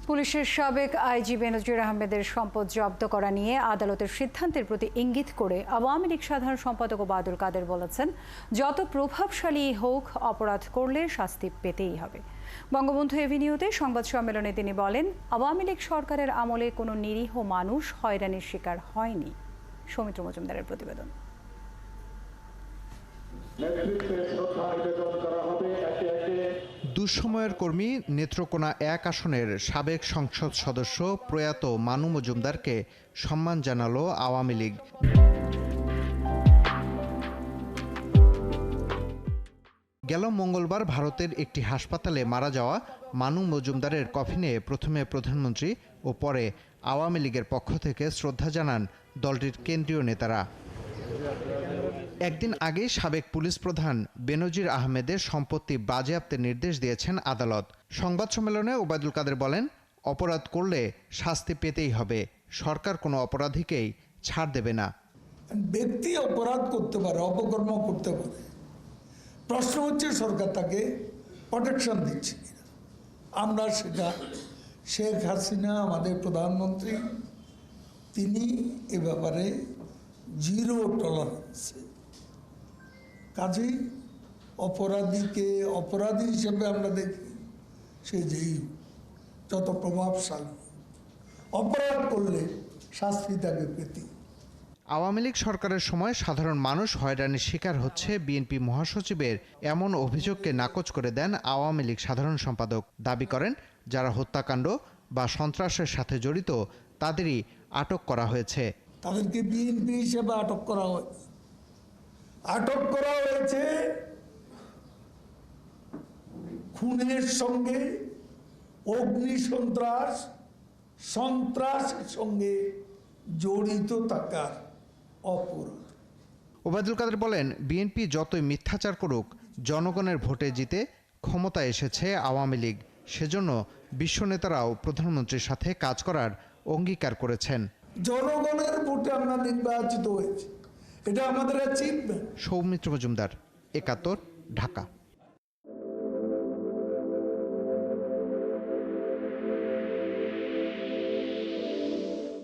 পুলিশের সাবেক আইজি বেনজির আহমেদের সম্পদ জব্দ করা নিয়ে আদালতের সিদ্ধান্তের প্রতি ইঙ্গিত করে আওয়ামী লীগ সাধারণ সম্পাদক ওবায়দুল কাদের বলেছেন, যত প্রভাবশালী হোক, অপরাধ করলে শাস্তি পেতেই হবে। বঙ্গবন্ধু এভিনিউতে সংবাদ সম্মেলনে তিনি বলেন, আওয়ামী লীগ সরকারের আমলে কোনো নিরীহ মানুষ হয়রানির শিকার হয়নি। সৌমিত্র মজুমদারের প্রতিবেদন। দুঃসময়ের কর্মী নেত্রকোনা ১ আসনের সাবেক সংসদ সদস্য প্রয়াত মানু মজুমদারকে সম্মান জানালো আওয়ামী লীগ। গেল মঙ্গলবার ভারতের একটি হাসপাতালে মারা যাওয়া মানু মজুমদারের কফিনে প্রথমে প্রধানমন্ত্রী ও পরে আওয়ামী লীগের পক্ষ থেকে শ্রদ্ধা জানান দলটির কেন্দ্রীয় নেতারা। একদিন আগে সাবেক পুলিশ প্রধান বেনজির আহমেদের সম্পত্তি বাজেয়াপ্তের নির্দেশ দিয়েছেন আদালত। সংবাদ সম্মেলনে ওবায়দুল কাদের বলেন, অপরাধ করলে শাস্তি পেতেই হবে, সরকার কোনো অপরাধীকেই ছাড় দেবে না। ব্যক্তি অপরাধ করতে পারে, অপকর্ম করতে পারে, প্রশ্ন হচ্ছে সরকার তাকে প্রোটেকশন দিচ্ছে কিনা। আমরা সেটা শেখ হাসিনা আমাদের প্রধানমন্ত্রী, তিনি এ ব্যাপারে জিরো টলারেন্স। কাজেই অপরাধীকে অপরাধী হিসেবে আমরা দেখি, সে যেই যত প্রভাবশালী, অপরাধ করলে শাস্তি তাকে পেতে। আওয়ামী লীগ সরকারের সময় সাধারণ মানুষ হয়রানির শিকার হচ্ছে বিএনপি মহাসচিবের এমন অভিযোগকে নাকচ করে দেন আওয়ামী লীগ সাধারণ সম্পাদক। দাবি করেন, যারা হত্যাকাণ্ড বা সন্ত্রাসের সাথে জড়িত তাদেরই আটক করা হয়েছে। তাদেরকে বিএনপি হিসেবে আটক করা হয়েছে। আটক করা হয়েছে খুনের সঙ্গে, অগ্নি সন্ত্রাস, সন্ত্রাসের সঙ্গে জড়িত থাকার অপরাধ। ওবায়দুল কাদের বলেন, বিএনপি যতই মিথ্যাচার করুক, জনগণের ভোটে জিতে ক্ষমতায় এসেছে আওয়ামী লীগ। সেজন্য বিশ্ব নেতারাও প্রধানমন্ত্রীর সাথে কাজ করার অঙ্গীকার করেছেন। জনগণের ভোটে আমরা নির্বাচিত হয়েছি, এটা আমাদের অ্যাচিভমেন্ট। সৌমিত্র মজুমদার, ৭১, ঢাকা।